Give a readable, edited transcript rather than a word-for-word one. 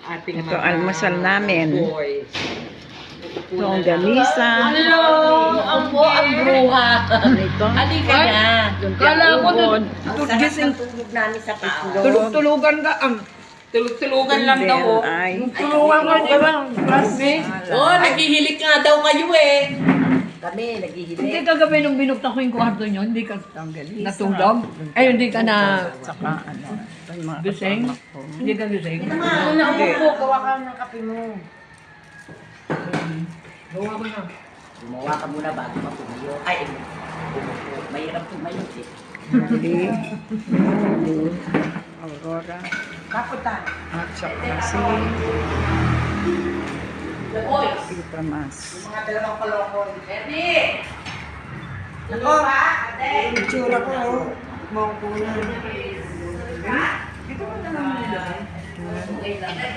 ating Ito, almusal namin. boy. Ito ang gamisa. Hello! Ang bruha. Ito. Halika na. Kala ko Ang gising. tulog namin sa tao. Tulog-tulugan ka. Tulog-tulugan lang daw. Oh. Ay, Tulungan ka, di ba? Classmate. Oh, naghihilik nga daw kayo eh. Kami, naghihilik. Hindi kagabi nung binuktan ko yung kwarto nyo, hindi ka natulog? Ay, hindi ka na saka ano. Ito yung mga gising? kasama ko. Hindi ka gising? Naupo, gawa ka ng kape mo. Gawa ko na. Gumawa ka muna bago ka pumayo. Ay, umupo. Mahirap tumayo eh. Hindi. Hindi. Aurora. Kaputan. At saka si Tita Mas. Mga dalawang kalokon. Ernie! Ako, Itsura ko. Mong kunan. Ito mo na lang nila.